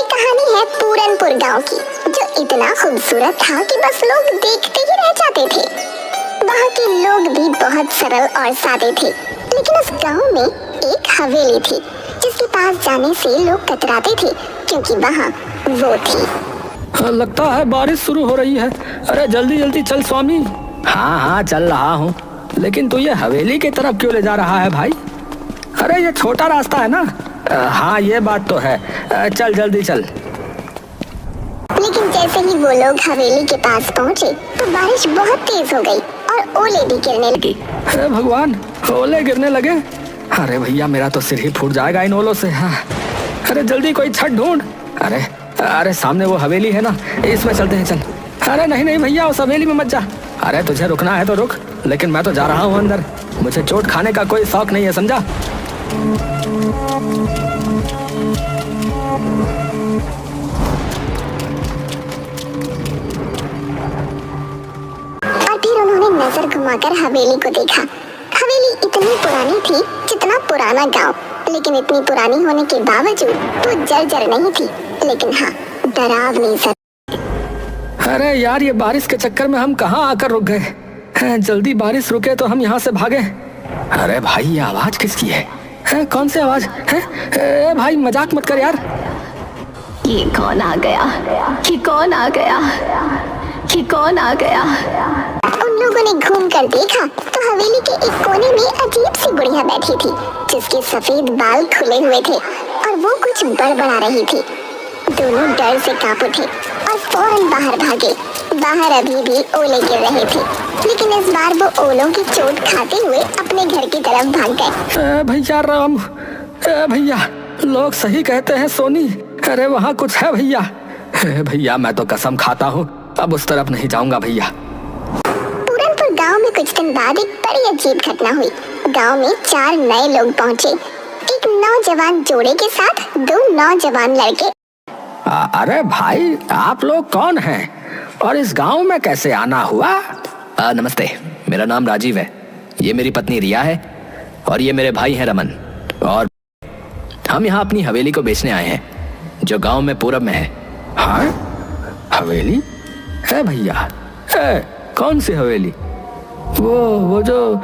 ये कहानी है पूरनपुर गांव की, जो इतना खूबसूरत था कि बस लोग देखते ही रह जाते थे। वहाँ के लोग भी बहुत सरल और सादे थे, लेकिन उस गांव में एक हवेली थी जिसके पास जाने से लोग कतराते थे, क्योंकि वहाँ वो थी। लगता है बारिश शुरू हो रही है। अरे जल्दी जल्दी चल स्वामी। हाँ हाँ चल रहा हूँ, लेकिन तू ये हवेली की तरफ क्यों ले जा रहा है भाई? अरे ये छोटा रास्ता है ना। हाँ ये बात तो है। चल जल्दी चल। लेकिन जैसे ही वो लोग हवेली के पास पहुँचे तो बारिश बहुत तेज हो गई और ओले भी गिरने लगे। अरे भगवान, ओले गिरने लगे। अरे भैया मेरा तो सिर ही फूट जाएगा इन ओलों से। हाँ। अरे जल्दी कोई छत ढूंढ। अरे अरे सामने वो हवेली है ना, इसमें चलते हैं चल। अरे नहीं नहीं भैया, उस हवेली में मत जा। अरे तुझे रुकना है तो रुक, लेकिन मैं तो जा रहा हूँ अंदर। मुझे चोट खाने का कोई शौक नहीं है, समझा? और फिर उन्होंने नजर घुमाकर हवेली को देखा। हवेली इतनी पुरानी थी जितना पुराना गांव, लेकिन इतनी पुरानी होने के बावजूद वो जर्जर नहीं थी, लेकिन हाँ डरावनी सी। अरे यार, ये बारिश के चक्कर में हम कहाँ आकर रुक गए। जल्दी बारिश रुके तो हम यहाँ से भागे। अरे भाई ये आवाज किसकी है? कौन सी आवाज है? भाई मजाक मत कर यार। ये कौन आ गया? ये कौन आ गया? ये कौन आ गया? उन लोगों ने घूम कर देखा तो हवेली के एक कोने में अजीब सी बुढ़िया बैठी थी, जिसके सफेद बाल खुले हुए थे और वो कुछ बड़बड़ा रही थी। दोनों डर से कांप उठे और फौरन बाहर भागे। बाहर अभी भी ओले गिर रहे थे, लेकिन इस बार वो ओलों की चोट खाते हुए अपने घर की तरफ भाग गए। भैया राम, भैया लोग सही कहते हैं सोनी। अरे वहाँ कुछ है भैया। भैया मैं तो कसम खाता हूँ अब उस तरफ नहीं जाऊंगा भैया। पूरनपुर गांव में कुछ दिन बाद एक बड़ी अजीब घटना हुई। गांव में 4 नए लोग पहुँचे, एक नौजवान जोड़े के साथ 2 नौजवान लड़के। अरे भाई आप लोग कौन हैं और इस गांव में कैसे आना हुआ? नमस्ते, मेरा नाम राजीव है, ये मेरी पत्नी रिया है और ये मेरे भाई हैं रमन। और हम यहाँ अपनी हवेली को बेचने आए हैं जो गांव में पूरब में है। हाँ हवेली है भैया? कौन सी हवेली? वो जो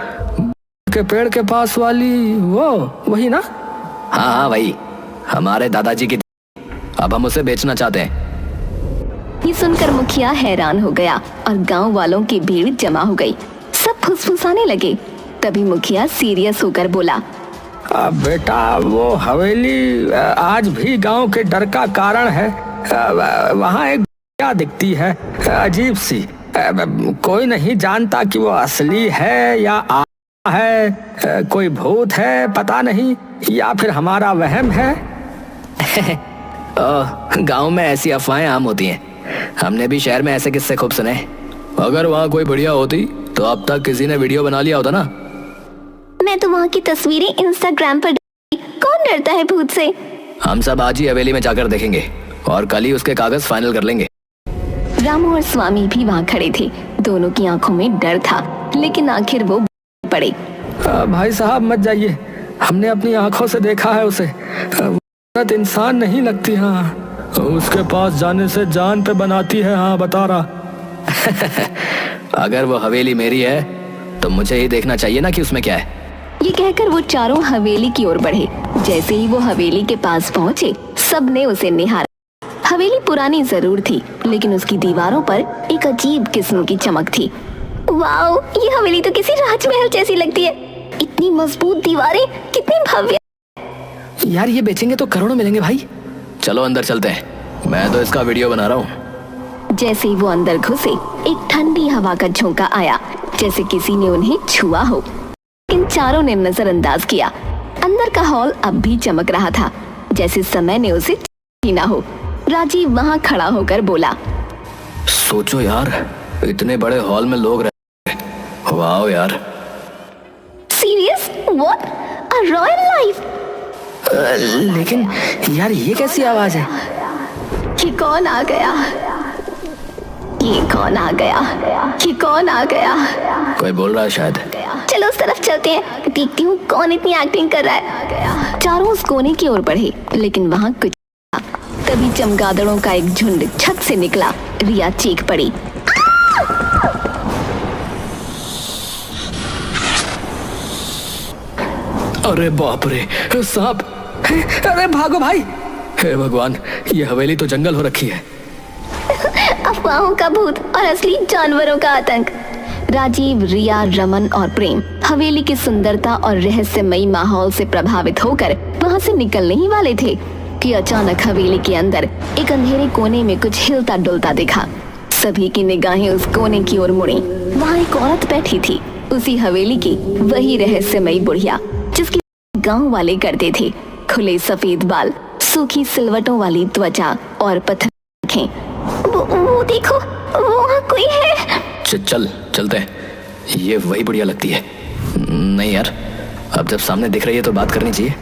के पेड़ के पास वाली, वो वही ना? हाँ हाँ वही, हमारे दादाजी की। अब हम उसे बेचना चाहते हैं। ये सुनकर मुखिया हैरान हो गया और गांव वालों की भीड़ जमा हो गई। सब फुसफुसाने लगे। तभी मुखिया सीरियस होकर बोला, बेटा वो हवेली आज भी गांव के डर का कारण है। वहाँ एक क्या दिखती है अजीब सी। कोई नहीं जानता कि वो असली है या है। कोई भूत है पता नहीं, या फिर हमारा वहम है। गांव में ऐसी अफवाहें आम होती हैं। हमने भी शहर में ऐसे किस्से खूब सुने। अगर वहाँ कोई बढ़िया होती तो अब तक किसी ने वीडियो बना लिया होता ना। मैं तो वहाँ की तस्वीरें इंस्टाग्राम पर कौन डरता है भूत से? हम सब आज ही हवेली में जाकर देखेंगे और कल ही उसके कागज फाइनल कर लेंगे। रामू और स्वामी भी वहाँ खड़े थे। दोनों की आंखों में डर था, लेकिन आखिर वो पड़े। भाई साहब मत जाइए, हमने अपनी आंखों से देखा है उसे। इंसान नहीं लगती। हाँ उसके पास जाने से जान पे बनाती है। हाँ बता रहा। अगर वो हवेली मेरी है तो मुझे ही देखना चाहिए ना कि उसमें क्या है। ये कहकर वो चारों हवेली की ओर बढ़े। जैसे ही वो हवेली के पास पहुँचे, सबने उसे निहारा। हवेली पुरानी जरूर थी, लेकिन उसकी दीवारों पर एक अजीब किस्म की चमक थी। वाओ, ये हवेली तो किसी राजमहल जैसी लगती है। इतनी मजबूत दीवारें, कितनी भव्य। यार ये बेचेंगे तो करोड़ों मिलेंगे भाई। चलो अंदर चलते हैं, मैं तो इसका वीडियो बना रहा हूँ। जैसे ही वो अंदर घुसे, एक ठंडी हवा का झोंका आया, जैसे किसी ने उन्हें छुआ हो। इन चारों ने नजरअंदाज किया। अंदर का हॉल अब भी चमक रहा था, जैसे समय ने उसे छीना हो। राजीव वहाँ खड़ा होकर बोला, सोचो यार, इतने बड़े हॉल में लोग रहते हैं। वाओ यार। Serious? What? A royal life? लेकिन यार ये कैसी आवाज है? ये कौन आ गया? ये कौन आ गया? ये कौन आ गया? कोई बोल रहा है शायद। चलो उस तरफ चलते हैं, देखती हूँ कौन इतनी एक्टिंग कर रहा है। चारों उस कोने की ओर बढ़े, लेकिन वहाँ कुछ था। तभी चमगादड़ों का एक झुंड छत से निकला। रिया चीख पड़ी। अरे बाप रे, सांप! अरे भागो भाई! हे भगवान, ये हवेली तो जंगल हो रखी है। अफवाहों का भूत और असली जानवरों का आतंक। राजीव, रिया, रमन और प्रेम हवेली की सुंदरता और रहस्यमयी माहौल से प्रभावित होकर वहां से निकलने ही वाले थे कि अचानक हवेली के अंदर एक अंधेरे कोने में कुछ हिलता डुलता दिखा। सभी की निगाहें उस कोने की ओर मुड़ी। वहाँ एक औरत बैठी थी, उसी हवेली की वही रहस्यमयी बुढ़िया जिसकी गांव वाले करते थे। खुले सफेद बाल, सूखी सिलवटों वाली त्वचा और पत्थर आंखें। वो देखो, वहाँ कोई है। चलते हैं। ये वही बढ़िया लगती है। नहीं यार, अब जब सामने दिख रही है तो बात करनी चाहिए।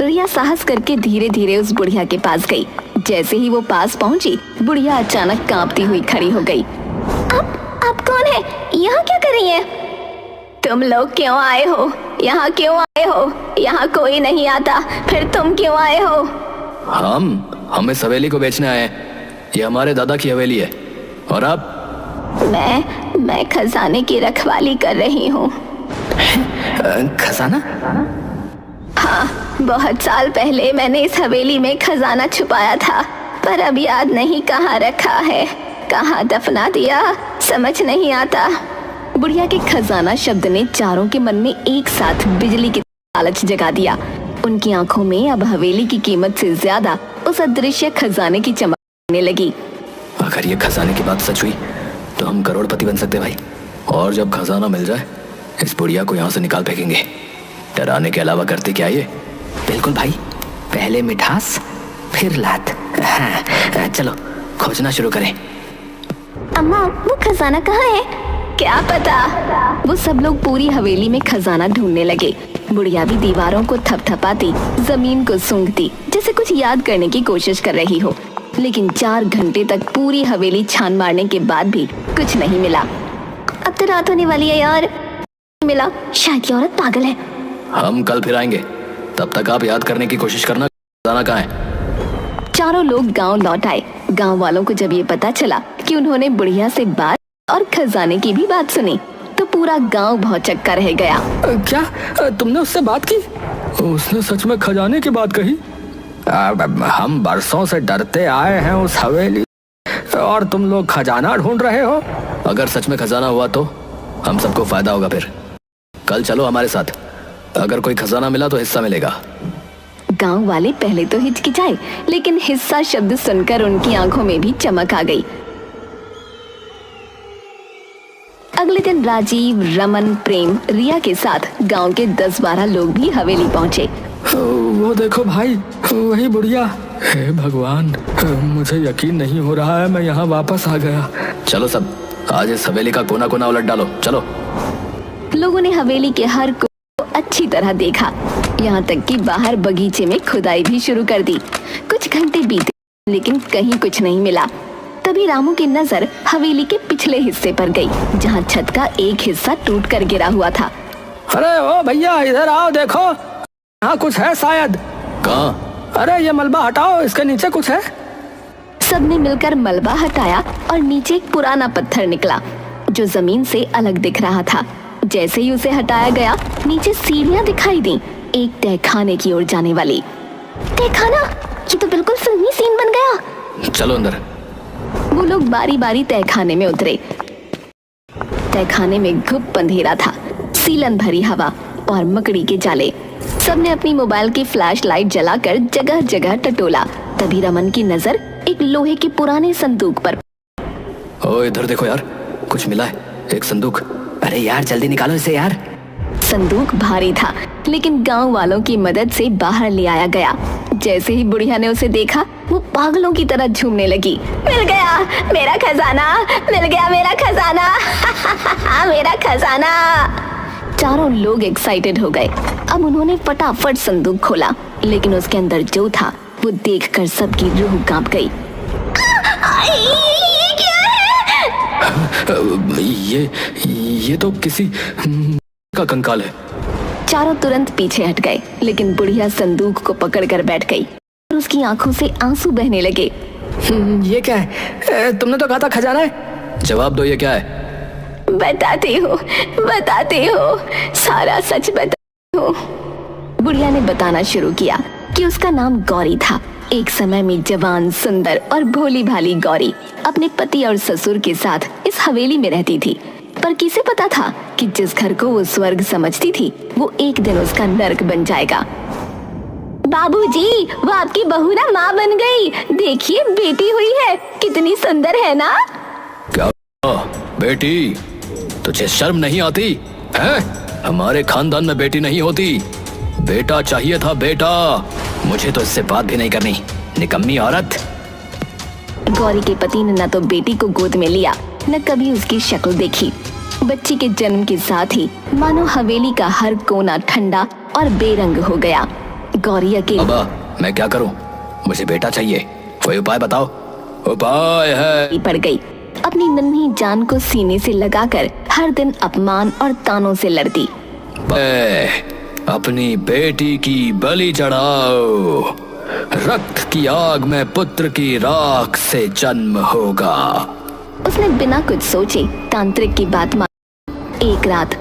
रिया साहस करके धीरे धीरे उस बुढ़िया के पास गई। जैसे ही वो पास पहुंची, बुढ़िया अचानक कांपती हुई खड़ी हो गई। आप कौन है? यहाँ क्या कर रही है? तुम लोग क्यों आए हो? यहाँ क्यों आए हो? यहाँ कोई नहीं आता, फिर तुम क्यों आए हो? हम इस हवेली को बेचने आए हैं। ये हमारे दादा की हवेली है। और आप? मैं खजाने की रखवाली कर रही हूँ। खजाना? हाँ, बहुत साल पहले मैंने इस हवेली में खजाना छुपाया था, पर अब याद नहीं कहाँ रखा है, कहाँ दफना दिया, समझ नहीं आता। बुढ़िया के खजाना शब्द ने चारों के मन में एक साथ बिजली की लालच जगा दिया। उनकी आंखों में अब हवेली की कीमत से ज्यादा उस अदृश्य खजाने की चमक आने लगी। अगर ये खजाने की बात सच हुई तो हम करोड़पति बन सकते भाई। और जब खजाना मिल जाए, इस बुढ़िया को यहाँ से निकाल फेंकेंगे। डराने के अलावा करते क्या ये? बिल्कुल भाई, पहले मिठास फिर लात। हाँ, चलो खोजना शुरू करें। अम्मा, वो खजाना कहाँ है? क्या पता। वो सब लोग पूरी हवेली में खजाना ढूंढने लगे। बुढ़िया भी दीवारों को थपथपाती, जमीन को सूंघती, जैसे कुछ याद करने की कोशिश कर रही हो। लेकिन 4 घंटे तक पूरी हवेली छान मारने के बाद भी कुछ नहीं मिला। अब तो रात होने वाली है यार, मिला। शायद ये औरत पागल है। हम कल फिर आएंगे, तब तक आप याद करने की कोशिश करना। खजाना कहाँ है? चारों लोग गांव लौट आए। गांव वालों को जब ये पता चला कि उन्होंने बुढ़िया से बात और खजाने की भी बात सुनी, तो पूरा गांव भौचक्का रह गया। क्या तुमने उससे बात की? उसने सच में खजाने की बात कही? हम बरसों से डरते आए हैं उस हवेली, और तुम लोग खजाना ढूंढ रहे हो। अगर सच में खजाना हुआ तो हम सबको फायदा होगा। फिर कल चलो हमारे साथ। अगर कोई खजाना मिला तो हिस्सा मिलेगा। गांव वाले पहले तो हिचकिचाए, लेकिन हिस्सा शब्द सुनकर उनकी आंखों में भी चमक आ गई। अगले दिन राजीव, रमन, प्रेम, रिया के साथ गांव के 10-12 लोग भी हवेली पहुंचे। वो देखो भाई, वही बुढ़िया। हे भगवान, मुझे यकीन नहीं हो रहा है मैं यहाँ वापस आ गया। चलो सब, आज इस हवेली का कोना कोना उलट डालो। चलो। लोगों ने हवेली के हर को अच्छी तरह देखा, यहाँ तक कि बाहर बगीचे में खुदाई भी शुरू कर दी। कुछ घंटे बीते, लेकिन कहीं कुछ नहीं मिला। तभी रामू की नजर हवेली के पिछले हिस्से पर गई, जहाँ छत का एक हिस्सा टूट कर गिरा हुआ था। अरे ओ भैया, इधर आओ, देखो यहाँ कुछ है शायद। कहाँ? अरे ये मलबा हटाओ, इसके नीचे कुछ है। सबने मिलकर मलबा हटाया और नीचे एक पुराना पत्थर निकला जो जमीन से अलग दिख रहा था। जैसे ही उसे हटाया गया, नीचे सीढ़ियां दिखाई दी, एक तहखाने की ओर जाने वाली। तहखाना? ये तो बिल्कुल फिल्मी सीन बन गया। चलो अंदर। वो लोग बारी बारी तहखाने में उतरे। तहखाने में घुप अंधेरा था, सीलन भरी हवा और मकड़ी के जाले। सबने अपनी मोबाइल की फ्लैश लाइट जलाकर जगह जगह टटोला। तभी रमन की नजर एक लोहे के पुराने संदूक पर। ओ इधर देखो यार, कुछ मिला है। एक संदूक। अरे यार जल्दी निकालो इसे यार। संदूक भारी था, लेकिन गांव वालों की मदद से बाहर ले आया गया। जैसे ही बुढ़िया ने उसे देखा, वो पागलों की तरह झूमने लगी। मिल गया मेरा खजाना, मिल गया मेरा खजाना। मेरा खजाना। चारों लोग एक्साइटेड हो गए। अब उन्होंने फटाफट संदूक खोला, लेकिन उसके अंदर जो था वो देखकर सबकी रूह कांप गई। ये क्या है? ये तो किसी का कंकाल है। चारों तुरंत पीछे हट गए, लेकिन बुढ़िया संदूक को पकड़कर बैठ गई। उसकी आंखों से आंसू बहने लगे। ये क्या है? तुमने तो कहा था खजाना है। जवाब दो, ये क्या है? बताते हो, सारा सच बताते हो। बुढ़िया ने बताना शुरू किया कि उसका नाम गौरी था। एक समय में जवान, सुंदर और भोली भाली गौरी अपने पति और ससुर के साथ इस हवेली में रहती थी। पर किसे पता था कि जिस घर को वो स्वर्ग समझती थी वो एक दिन उसका नर्क बन जाएगा। बाबूजी, वो आपकी बहू ना माँ बन गई। देखिए, बेटी हुई है, कितनी सुंदर है ना। क्या बेटी? तुझे शर्म नहीं आती है? हमारे खानदान में बेटी नहीं होती, बेटा चाहिए था, बेटा। मुझे तो इससे बात भी नहीं करनी, निकम्मी औरत। गौरी के पति ने न तो बेटी को गोद में लिया, न कभी उसकी शक्ल देखी। बच्ची के जन्म के साथ ही मानो हवेली का हर कोना ठंडा और बेरंग हो गया। गौरी अकेली। अब मैं क्या करूं? मुझे बेटा चाहिए, कोई उपाय बताओ। उपाय है। पड़ गई। अपनी नन्ही जान को सीने से लगाकर हर दिन अपमान और तानों से लड़ती। अपनी बेटी की बलि चढ़ाओ, रक्त की आग में पुत्र की राख से जन्म होगा। उसने बिना कुछ सोचे तांत्रिक की बात मान। एक रात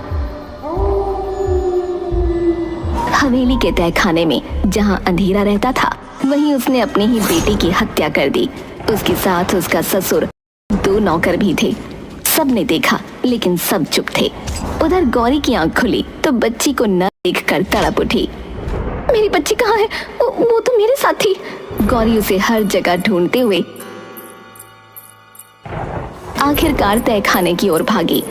हवेली के तहखाने में जहां अंधेरा रहता था, वहीं उसने अपनी ही बेटी की हत्या कर दी। उसके साथ उसका ससुर, 2 नौकर भी थे। सबने देखा लेकिन सब चुप थे। उधर गौरी की आंख खुली तो बच्ची को न देखकर तड़प उठी। मेरी बच्ची कहाँ है? वो तो मेरे साथ थी। गौरी उसे हर जगह ढूंढते हुए आखिरकार तहखाने की ओर भागी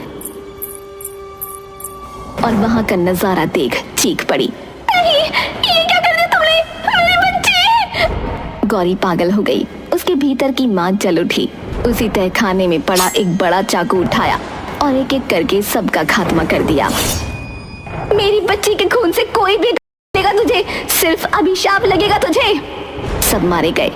और वहां का नजारा देख चीख पड़ी। ये क्या कर दिया तुमने? मेरी बच्ची! गौरी पागल हो गई। उसके भीतर की मां जल उठी। उसी तहखाने में पड़ा एक बड़ा चाकू उठाया और एक एक करके सबका खात्मा कर दिया। मेरी बच्ची के खून से कोई भी लगेगा तुझे, सिर्फ अभिशाप लगेगा तुझे। सब मारे गए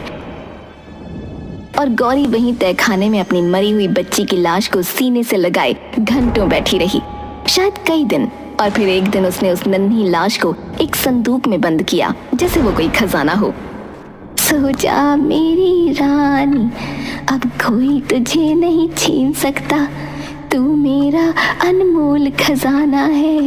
और गौरी वहीं तहखाने में अपनी मरी हुई बच्ची की लाश को सीने से लगाए घंटों बैठी रही, शायद कई दिन। और फिर एक दिन उसने उस नन्ही लाश को एक संदूक में बंद किया, जैसे वो कोई खजाना हो। सो जा मेरी रानी, अब कोई तुझे नहीं छीन सकता, तू मेरा अनमोल खजाना है।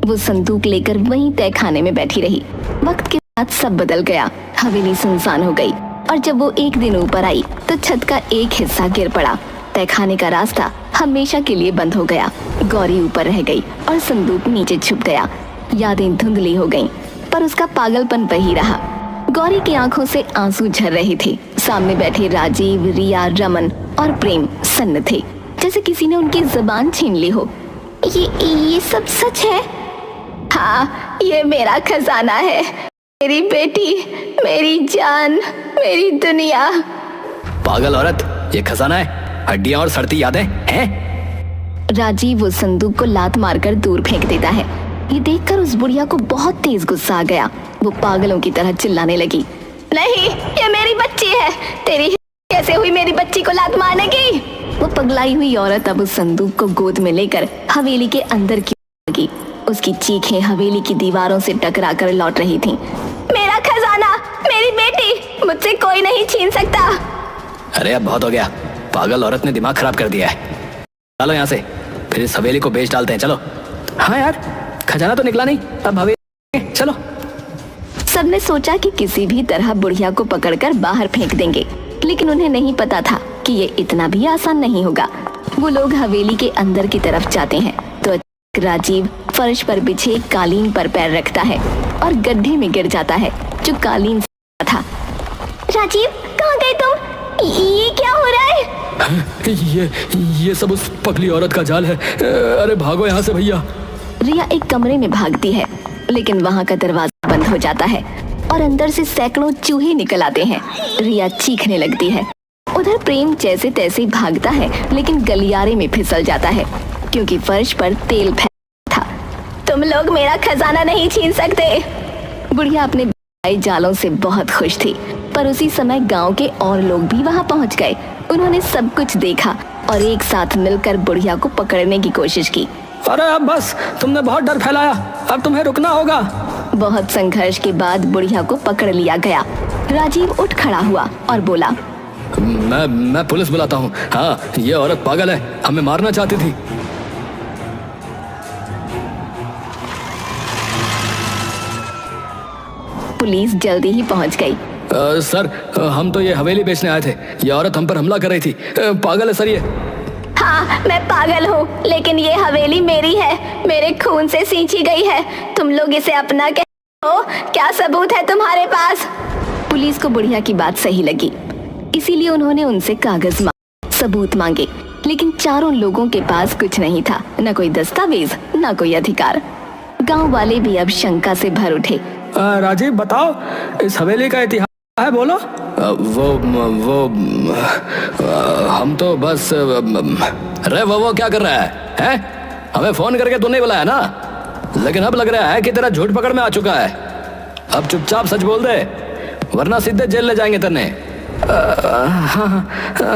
वो संदूक लेकर वहीं तहखाने में बैठी रही। वक्त के साथ सब बदल गया। हवेली सुनसान हो गई और जब वो एक दिन ऊपर आई तो छत का एक हिस्सा गिर पड़ा। तहखाने का रास्ता हमेशा के लिए बंद हो गया। गौरी ऊपर रह गई और संदूक नीचे छुप गया। यादें धुंधली हो गईं, पर उसका पागलपन वही रहा। गौरी की आंखों से आंसू झर रहे थे। सामने बैठे राजीव, रिया, रमन और प्रेम सन्न थे, जैसे किसी ने उनकी जुबान छीन ली हो। ये सब सच है? हाँ, ये मेरा खजाना है, मेरी बेटी, मेरी जान, मेरी दुनिया। पागल औरत, ये खजाना है? हड्डियां और सड़ती यादें हैं? राजीव उस संदूक को लात मारकर दूर फेंक देता है। ये देखकर उस बुढ़िया को बहुत तेज गुस्सा आ गया। वो पागलों की तरह चिल्लाने लगी, नहीं, ये मेरी बच्ची है। तेरी कैसे हुई मेरी बच्ची को लात मारने की? वो पगलाई हुई औरत अब उस संदूक को गोद में लेकर हवेली के अंदर की लगी। उसकी चीखें हवेली की दीवारों से टकरा कर लौट रही थीं। मेरा खजाना, मेरी बेटी, मुझसे कोई नहीं छीन सकता। अरे अब बहुत हो गया, पागल औरत ने दिमाग खराब कर दिया है। चलो यहाँ से, फिर इस हवेली को बेच डालते हैं। चलो। हाँ यार, खजाना तो निकला नहीं, अब हवेली चलो। सबने सोचा कि किसी भी तरह बुढ़िया को पकड़कर बाहर फेंक देंगे, लेकिन उन्हें नहीं पता था कि ये इतना भी आसान नहीं होगा। वो लोग हवेली के अंदर की तरफ जाते हैं तो राजीव फर्श पर बिछे कालीन पर पैर रखता है और गड्ढे में गिर जाता है जो कालीन से था। राजीव, कहाँ गए तुम? ये क्या हो रहा है? ये सब उस पगली औरत का जाल है। अरे भागो यहाँ से भैया। रिया एक कमरे में भागती है, लेकिन वहाँ का दरवाजा बंद हो जाता है और अंदर से सैकड़ों चूहे निकल आते हैं। रिया चीखने लगती है। उधर प्रेम जैसे तैसे भागता है, लेकिन गलियारे में फिसल जाता है क्योंकि फर्श पर तेल फैला था। तुम लोग मेरा खजाना नहीं छीन सकते। बुढ़िया अपने जालों से बहुत खुश थी, पर उसी समय गांव के और लोग भी वहां पहुंच गए। उन्होंने सब कुछ देखा और एक साथ मिलकर बुढ़िया को पकड़ने की कोशिश की। अरे अब बस, तुमने बहुत डर फैलाया, अब तुम्हें रुकना होगा। बहुत संघर्ष के बाद बुढ़िया को पकड़ लिया गया। राजीव उठ खड़ा हुआ और बोला, मैं पुलिस बुलाता हूँ। हाँ, ये औरत पागल है, हमें मारना चाहती थी। पुलिस जल्दी ही पहुंच गई। सर, हम तो ये हवेली बेचने आए थे। ये औरत हम पर हमला कर रही थी। पागल है सर ये। हाँ, मैं पागल हूँ, लेकिन ये हवेली मेरी है, मेरे खून से सींची गई है। तुम लोग इसे अपना कहते हो, क्या सबूत है तुम्हारे पास? पुलिस को बुढ़िया की बात सही लगी, इसीलिए उन्होंने उनसे कागज मांगे, सबूत मांगे, लेकिन चारों लोगों के पास कुछ नहीं था, न कोई दस्तावेज, न कोई अधिकार। गांव वाले भी अब शंका से भर उठे। राजीव, बताओ, इस हवेली का इतिहास है, बोलो। वो हम तो बस अरे वो क्या कर रहा है? हमें फोन करके तो नहीं बुलाया ना, लेकिन अब लग रहा है कि तेरा झूठ पकड़ में आ चुका है। अब चुपचाप सच बोल दे, वरना सीधे जेल ले जाएंगे तेने। हाँ,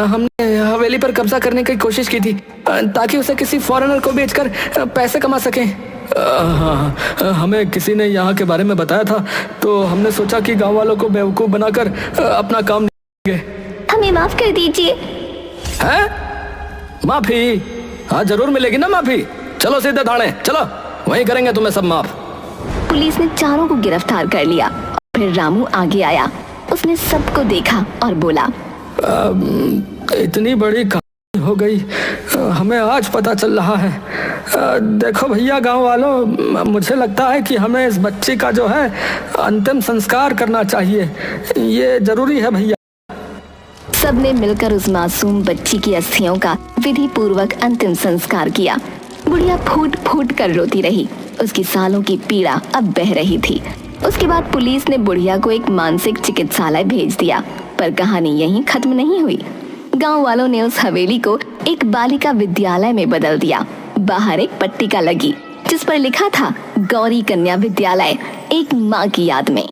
हमने हवेली पर कब्जा करने की कोशिश की थी ताकि उसे किसी फॉरेनर को बेचकर पैसे कमा सकें। हमें किसी ने यहाँ के बारे में बताया था, तो हमने सोचा कि गांव वालों को बेवकूफ बनाकर अपना काम निकालेंगे। हमें माफ कर दीजिए। हैं? माफी? हाँ, जरूर मिलेगी ना माफी। चलो सीधे थाने चलो, वहीं करेंगे तुम्हें सब माफ। पुलिस ने चारों को गिरफ्तार कर लिया। फिर रामू आगे आया, उसने सबको देखा और बोला, इतनी बड़ी कहानी हो गई, हमें आज पता चल रहा है। देखो भैया, गांव वालों, मुझे लगता है कि हमें इस बच्ची का जो है अंतिम संस्कार करना चाहिए। ये जरूरी है भैया। सबने मिलकर उस मासूम बच्ची की अस्थियों का विधि पूर्वक अंतिम संस्कार किया। बुढ़िया फूट फूट कर रोती रही, उसकी सालों की पीड़ा अब बह रही थी। उसके बाद पुलिस ने बुढ़िया को एक मानसिक चिकित्सालय भेज दिया, पर कहानी यहीं खत्म नहीं हुई। गांव वालों ने उस हवेली को एक बालिका विद्यालय में बदल दिया। बाहर एक पट्टिका लगी जिस पर लिखा था, गौरी कन्या विद्यालय, एक माँ की याद में।